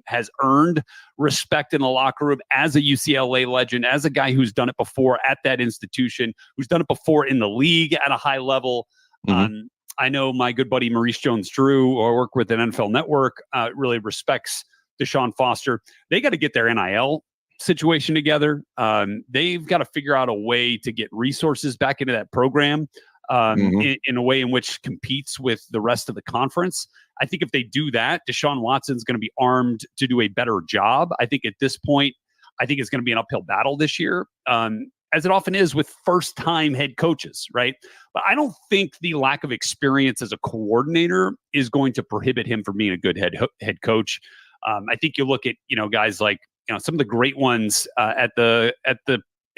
has earned respect in the locker room as a UCLA legend, as a guy who's done it before at that institution, who's done it before in the league at a high level. I know my good buddy Maurice Jones-Drew, who I work with at NFL Network, really respects Deshaun Foster. They got to get their NIL situation together. They've got to figure out a way to get resources back into that program in a way in which competes with the rest of the conference. I think if they do that, Deshaun Watson's going to be armed to do a better job. I think at this point, it's going to be an uphill battle this year, as it often is with first-time head coaches, right? But I don't think the lack of experience as a coordinator is going to prohibit him from being a good head coach. I think you look at, guys like, some of the great ones at the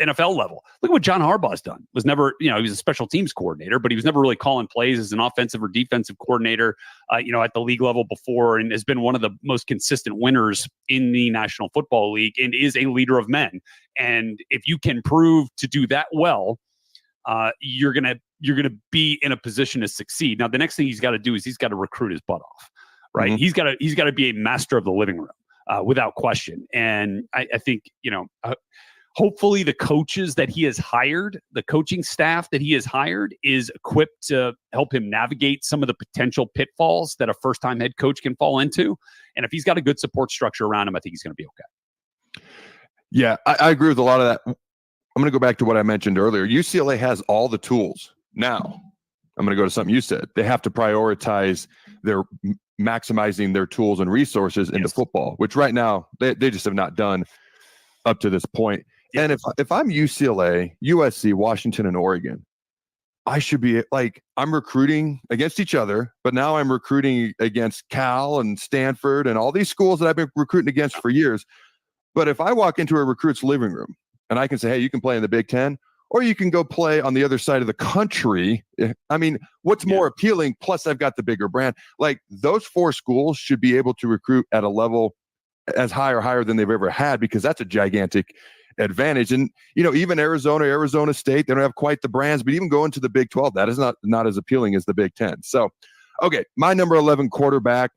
NFL level. Look at what John Harbaugh's done. Was never, he was a special teams coordinator, but he was never really calling plays as an offensive or defensive coordinator, at the league level before, and has been one of the most consistent winners in the National Football League and is a leader of men. And if you can prove to do that well, you're gonna be in a position to succeed. Now, the next thing he's got to do is he's got to recruit his butt off, right? He's got to be a master of the living room. Without question. And I think, hopefully the coaches that he has hired, the coaching staff that he has hired, is equipped to help him navigate some of the potential pitfalls that a first-time head coach can fall into. And if he's got a good support structure around him, I think he's going to be okay. Yeah, I agree with a lot of that. I'm going to go back to what I mentioned earlier. UCLA has all the tools. Now, I'm going to go to something you said. They have to prioritize their maximizing their tools and resources into football, which right now they just have not done up to this point. And if I'm UCLA, USC, Washington, and Oregon, I should be like, I'm recruiting against each other, but now I'm recruiting against Cal and Stanford and all these schools that I've been recruiting against for years. But if I walk into a recruit's living room and I can say, hey, you can play in the Big Ten, or you can go play on the other side of the country. I mean, what's more appealing? Plus, I've got the bigger brand. Like, those 4 schools should be able to recruit at a level as high or higher than they've ever had, because that's a gigantic advantage. And, you know, even Arizona State, they don't have quite the brands, but even going to the Big 12, that is not as appealing as the Big 10. So, okay, my number 11 quarterback,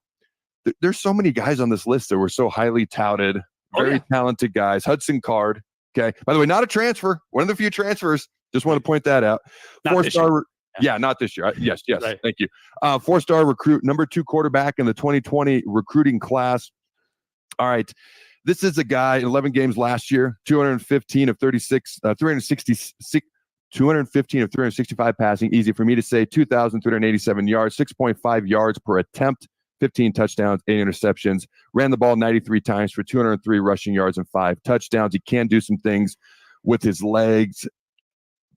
there's so many guys on this list that were so highly touted, very talented guys. Hudson Card. Okay. By the way, not a transfer. One of the few transfers. Just want to point that out. Not this year. Yeah, not this year. Yes. Right. Thank you. 4-star recruit, number 2 quarterback in the 2020 recruiting class. All right. This is a guy, 11 games last year, 215 of 365 passing. Easy for me to say. 2,387 yards, 6.5 yards per attempt. 15 touchdowns, 8 interceptions, ran the ball 93 times for 203 rushing yards and 5 touchdowns. He can do some things with his legs.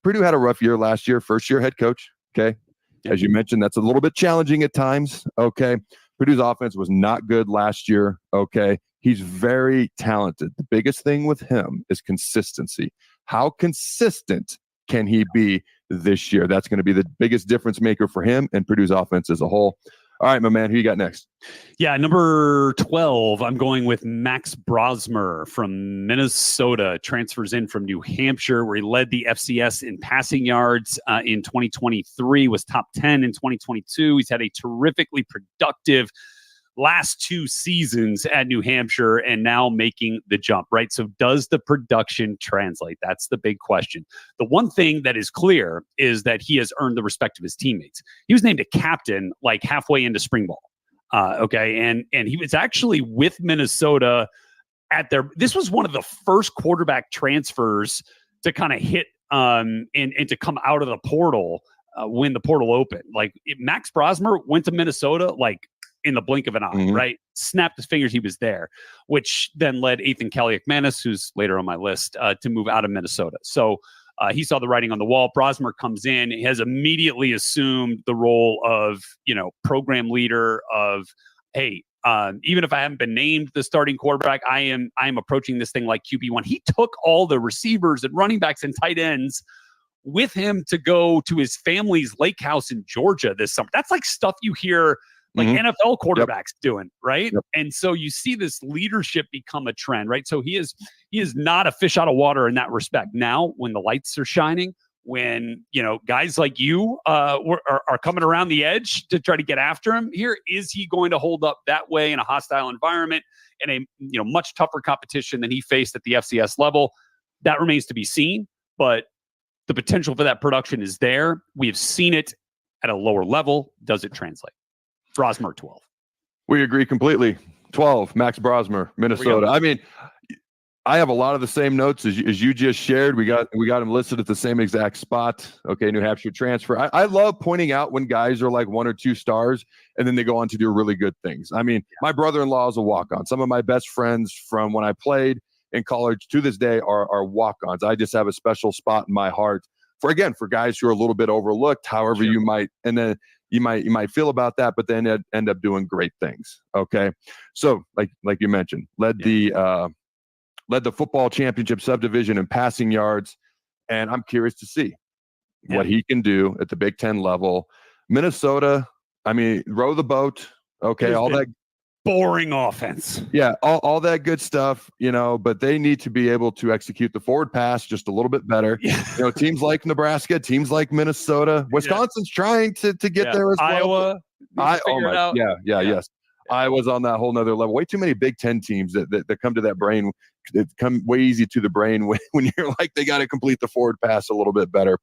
Purdue had a rough year last year, first-year head coach, okay? As you mentioned, that's a little bit challenging at times, okay? Purdue's offense was not good last year, okay? He's very talented. The biggest thing with him is consistency. How consistent can he be this year? That's going to be the biggest difference maker for him and Purdue's offense as a whole. All right, my man, who you got next? Yeah, number 12, I'm going with Max Brosmer from Minnesota. Transfers in from New Hampshire, where he led the FCS in passing yards in 2023, was top 10 in 2022. He's had a terrifically productive last 2 seasons at New Hampshire and now making the jump, right? So does the production translate? That's the big question. The one thing that is clear is that he has earned the respect of his teammates. He was named a captain like halfway into spring ball. Okay. And he was actually with Minnesota at this was one of the first quarterback transfers to kind of hit and to come out of the portal when the portal opened. Like Max Brosmer went to Minnesota, like, in the blink of an eye, right? Snapped his fingers, he was there, which then led Ethan Kaliakmanis, who's later on my list, to move out of Minnesota. So he saw the writing on the wall. Brosmer comes in, he has immediately assumed the role of, program leader of, hey, even if I haven't been named the starting quarterback, I am approaching this thing like QB1. He took all the receivers and running backs and tight ends with him to go to his family's lake house in Georgia this summer. That's like stuff you hear like NFL quarterbacks doing, right? And so you see this leadership become a trend, right? So he is not a fish out of water in that respect. Now, when the lights are shining, when guys like you are coming around the edge to try to get after him, is he going to hold up that way in a hostile environment and a much tougher competition than he faced at the FCS level? That remains to be seen, but the potential for that production is there. We have seen it at a lower level. Does it translate? Brosmer 12. We agree completely. 12, Max Brosmer, Minnesota. I mean, I have a lot of the same notes as you just shared. We got him listed at the same exact spot. Okay, New Hampshire transfer. I love pointing out when guys are like 1 or 2 stars and then they go on to do really good things. I mean, my brother-in-law is a walk-on. Some of my best friends from when I played in college to this day are walk-ons. I just have a special spot in my heart for guys who are a little bit overlooked, however you might, and then you might feel about that, but then end up doing great things. Okay. So like you mentioned, led the football championship subdivision in passing yards. And I'm curious to see what he can do at the Big Ten level. Minnesota, I mean, row the boat. Okay. All that boring offense. Yeah. All that good stuff, but they need to be able to execute the forward pass just a little bit better. Teams like Nebraska, teams like Minnesota, Wisconsin's trying to get there as Iowa, well. Yes. Iowa's on that whole nother level. Way too many Big Ten teams that come to that brain. That come way easy to the brain when you're like, they got to complete the forward pass a little bit better.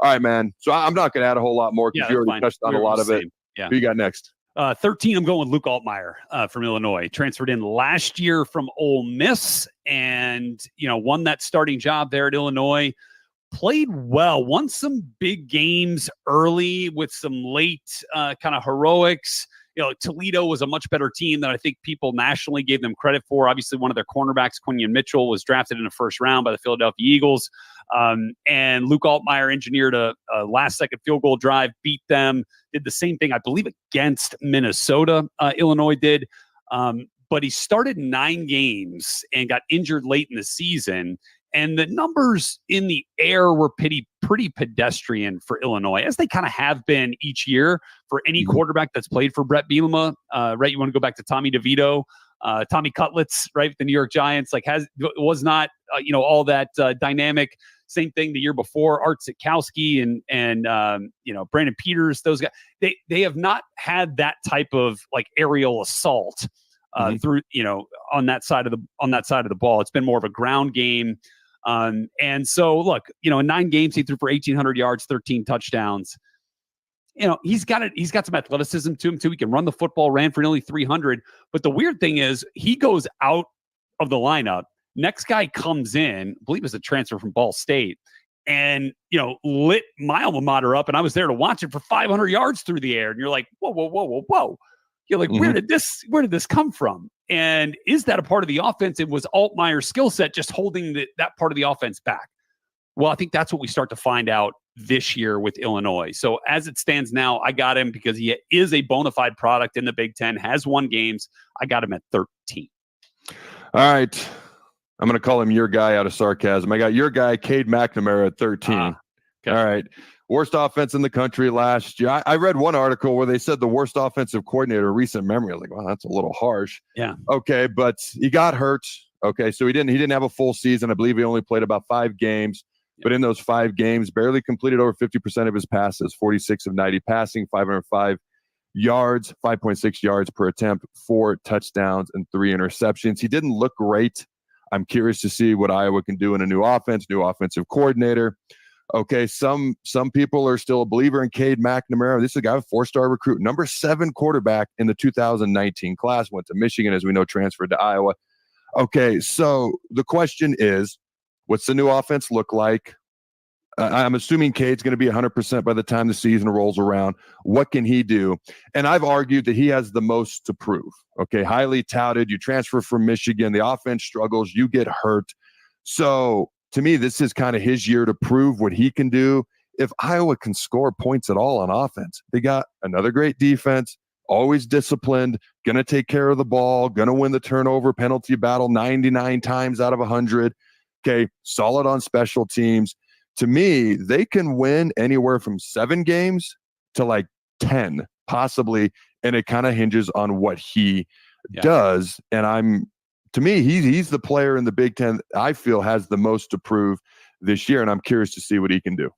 All right, man. So I'm not going to add a whole lot more because you already touched on a lot of it. Yeah. Who you got next? 13, I'm going with Luke Altmaier from Illinois. Transferred in last year from Ole Miss and, won that starting job there at Illinois. Played well, won some big games early with some late kind of heroics. Toledo was a much better team than I think people nationally gave them credit for. Obviously, one of their cornerbacks, Quinion Mitchell, was drafted in the first round by the Philadelphia Eagles. And Luke Altmaier engineered a last-second field goal drive, beat them, did the same thing, I believe, against Minnesota, Illinois did. But he started 9 games and got injured late in the season. And the numbers in the air were pretty pedestrian for Illinois, as they kind of have been each year for any quarterback that's played for Brett Bielema. Right, you want to go back to Tommy DeVito, Tommy Cutlets, right, the New York Giants. Was not all that dynamic. Same thing the year before, Art Sitkowski and Brandon Peters. Those guys, they have not had that type of aerial assault through on that side of the ball. It's been more of a ground game. And so look, in 9 games, he threw for 1,800 yards, 13 touchdowns. He's got some athleticism to him too. He can run the football, ran for nearly 300. But the weird thing is he goes out of the lineup. Next guy comes in, I believe it's a transfer from Ball State, and, lit my alma mater up. And I was there to watch it for 500 yards through the air. And you're like, whoa. You're like, where did this come from? And is that a part of the offense? It was Altmaier's skill set just holding that part of the offense back. Well, I think that's what we start to find out this year with Illinois. So as it stands now, I got him because he is a bona fide product in the Big Ten, has won games. I got him at 13. All right. I'm going to call him your guy out of sarcasm. I got your guy, Cade McNamara, at 13. Okay. All right. Worst offense in the country last year. I read one article where they said the worst offensive coordinator in recent memory. I was like, wow, that's a little harsh. Yeah. Okay, but he got hurt. Okay, so he didn't have a full season. I believe he only played about 5 games. Yep. But in those 5 games, barely completed over 50% of his passes, 46 of 90 passing, 505 yards, 5.6 yards per attempt, 4 touchdowns, and 3 interceptions. He didn't look great. I'm curious to see what Iowa can do in a new offense, new offensive coordinator. Okay, some people are still a believer in Cade McNamara. This is a guy, a 4-star recruit, number 7 quarterback in the 2019 class, went to Michigan, as we know, transferred to Iowa. Okay, so the question is, what's the new offense look like? I'm assuming Cade's going to be 100% by the time the season rolls around. What can he do? And I've argued that he has the most to prove. Okay, highly touted. You transfer from Michigan. The offense struggles. You get hurt. So to me, this is kind of his year to prove what he can do. If Iowa can score points at all on offense, they got another great defense, always disciplined, going to take care of the ball, going to win the turnover penalty battle 99 times out of 100. Okay, solid on special teams. To me, they can win anywhere from 7 games to 10, possibly, and it kind of hinges on what he does. And to me, he's the player in the Big Ten I feel has the most to prove this year, and I'm curious to see what he can do.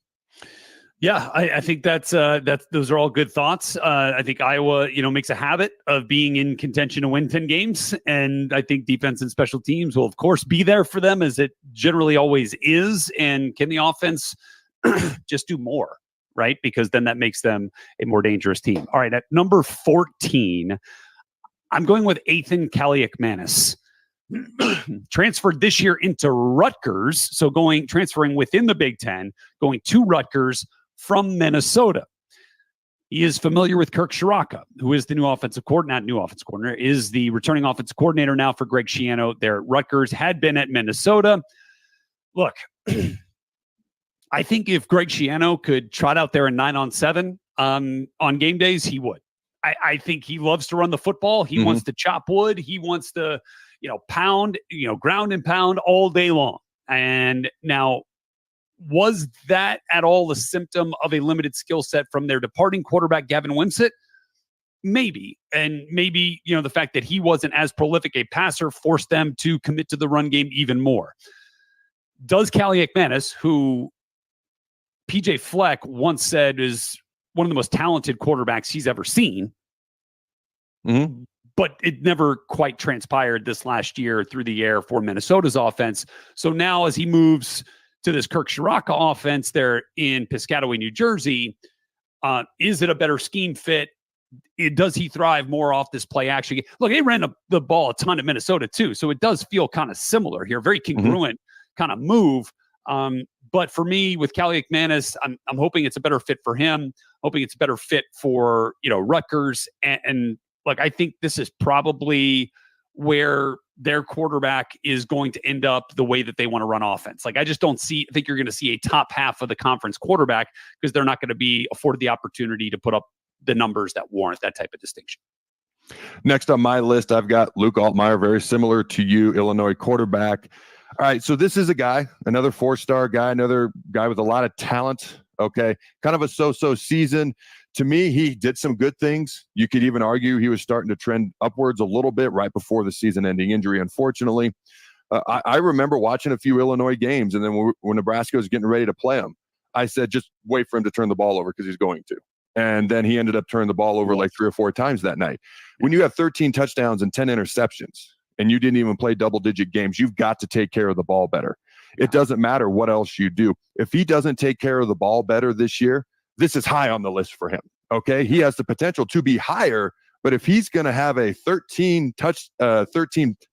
Yeah, I think that's those are all good thoughts. I think Iowa, makes a habit of being in contention to win 10 games, and I think defense and special teams will, of course, be there for them, as it generally always is. And can the offense just do more, right? Because then that makes them a more dangerous team. All right, at number 14, I'm going with Ethan Kaliakmanis. Transferred this year into Rutgers, so transferring within the Big Ten, going to Rutgers from Minnesota. He is familiar with Kirk Shiraka, who is the new offensive coordinator, is the returning offensive coordinator now for Greg Schiano there at Rutgers, had been at Minnesota. Look, I think if Greg Schiano could trot out there in 9-on-7 on game days, he would. I think he loves to run the football. He wants to chop wood. He wants to pound, ground and pound all day long. And now, was that at all a symptom of a limited skill set from their departing quarterback, Gavin Wimsatt? Maybe. And maybe, the fact that he wasn't as prolific a passer forced them to commit to the run game even more. Does Kaliakmanis, who PJ Fleck once said is one of the most talented quarterbacks he's ever seen, but it never quite transpired this last year through the air for Minnesota's offense. So now as he moves to this Kirk Shiraka offense there in Piscataway, New Jersey, is it a better scheme fit? Does he thrive more off this play action? Look, they ran the ball a ton at Minnesota too, so it does feel kind of similar here, very congruent kind of move. But for me, with Callie McManus, I'm hoping it's a better fit for him. Hoping it's a better fit for Rutgers, and look, I think this is probably where their quarterback is going to end up the way that they want to run offense. Like, I just don't think you're going to see a top half of the conference quarterback because they're not going to be afforded the opportunity to put up the numbers that warrant that type of distinction. Next on my list, I've got Luke Altmaier, very similar to you, Illinois quarterback. All right, so this is a guy, another four-star guy, another guy with a lot of talent, okay? Kind of a so-so season. To me, he did some good things. You could even argue he was starting to trend upwards a little bit right before the season-ending injury, unfortunately. I remember watching a few Illinois games, and then when Nebraska was getting ready to play him, I said, just wait for him to turn the ball over because he's going to. And then he ended up turning the ball over like 3 or 4 times that night. When you have 13 touchdowns and 10 interceptions, and you didn't even play double-digit games, you've got to take care of the ball better. It doesn't matter what else you do. If he doesn't take care of the ball better this year, this is high on the list for him, okay? He has the potential to be higher, but if he's going to have a 13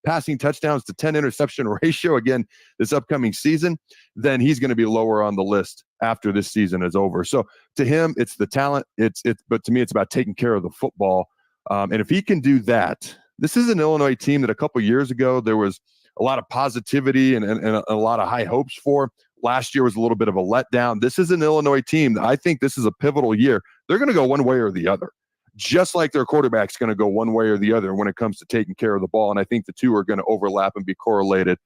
passing touchdowns to 10 interception ratio again this upcoming season, then he's going to be lower on the list after this season is over. So to him, it's the talent. But to me, it's about taking care of the football. And if he can do that, this is an Illinois team that a couple years ago there was a lot of positivity and a lot of high hopes for. Last year was a little bit of a letdown. This is an Illinois team that I think this is a pivotal year. They're going to go one way or the other, just like their quarterback's going to go one way or the other when it comes to taking care of the ball. And I think the two are going to overlap and be correlated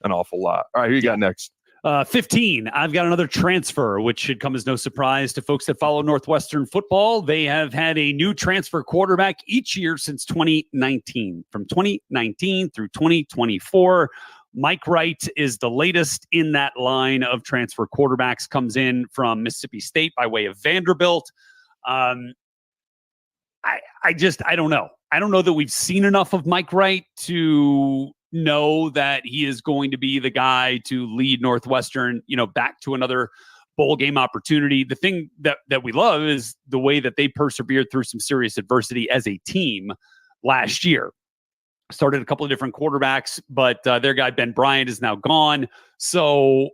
an awful lot. All right, who you got next? 15, I've got another transfer, which should come as no surprise to folks that follow Northwestern football. They have had a new transfer quarterback each year since 2019. From 2019 through 2024, Mike Wright is the latest in that line of transfer quarterbacks, comes in from Mississippi State by way of Vanderbilt. I don't know. I don't know that we've seen enough of Mike Wright to know that he is going to be the guy to lead Northwestern, back to another bowl game opportunity. The thing that we love is the way that they persevered through some serious adversity as a team last year. Started a couple of different quarterbacks, but their guy, Ben Bryant, is now gone. So,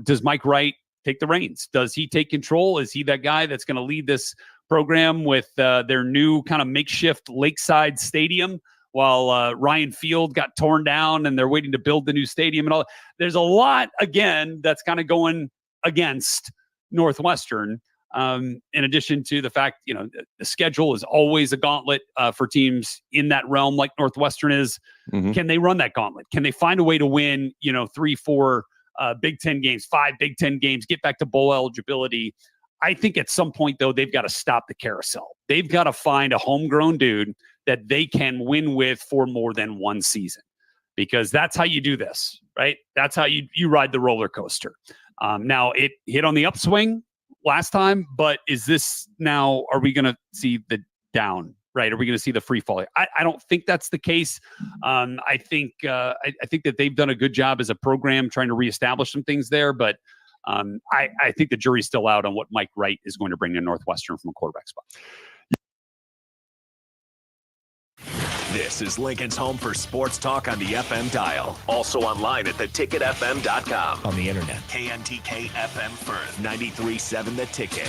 does Mike Wright take the reins? Does he take control? Is he that guy that's going to lead this program with their new kind of makeshift lakeside stadium while Ryan Field got torn down and they're waiting to build the new stadium and all? There's a lot, again, that's kind of going against Northwestern. In addition to the fact, the schedule is always a gauntlet for teams in that realm like Northwestern is. Mm-hmm. Can they run that gauntlet? Can they find a way to win, 3, 4 Big Ten games, 5 Big Ten games, get back to bowl eligibility? I think at some point, though, they've got to stop the carousel. They've got to find a homegrown dude that they can win with for more than one season, because that's how you do this, right? That's how you ride the roller coaster. Now, it hit on the upswing last time, but is this now, are we going to see the down, right? Are we going to see the free fall? I don't think that's the case. I think that they've done a good job as a program trying to reestablish some things there, but I think the jury's still out on what Mike Wright is going to bring to Northwestern from a quarterback spot. This is Lincoln's home for sports talk on the FM dial. Also online at theticketfm.com. On the internet. KNTK FM Firth, 93.7 The Ticket.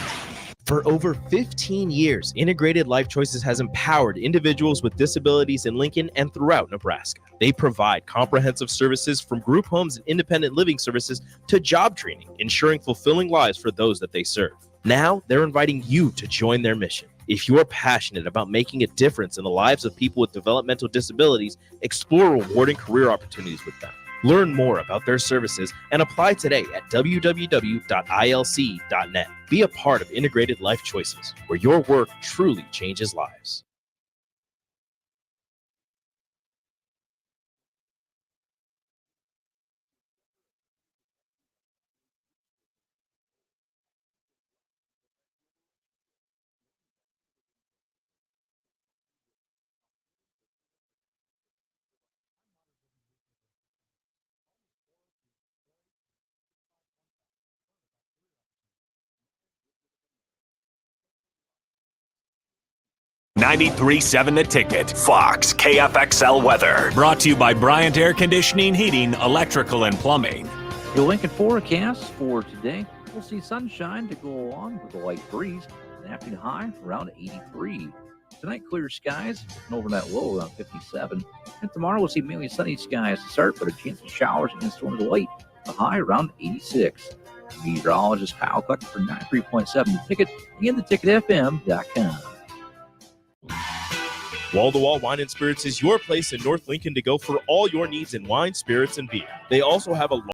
For over 15 years, Integrated Life Choices has empowered individuals with disabilities in Lincoln and throughout Nebraska. They provide comprehensive services from group homes and independent living services to job training, ensuring fulfilling lives for those that they serve. Now, they're inviting you to join their mission. If you're passionate about making a difference in the lives of people with developmental disabilities, explore rewarding career opportunities with them. Learn more about their services and apply today at www.ilc.net. Be a part of Integrated Life Choices, where your work truly changes lives. 93.7 The Ticket, Fox, KFXL weather. Brought to you by Bryant Air Conditioning, Heating, Electrical, and Plumbing. The Lincoln forecast for today. We'll see sunshine to go along with a light breeze. An afternoon high around 83. Tonight, clear skies, an overnight low around 57. And tomorrow, we'll see mainly sunny skies to start, but a chance of showers and storms late. A high around 86. Meteorologist Kyle Cluck for 93.7 The Ticket and theticketfm.com. Wall to Wall Wine and Spirits is your place in North Lincoln to go for all your needs in wine, spirits, and beer. They also have a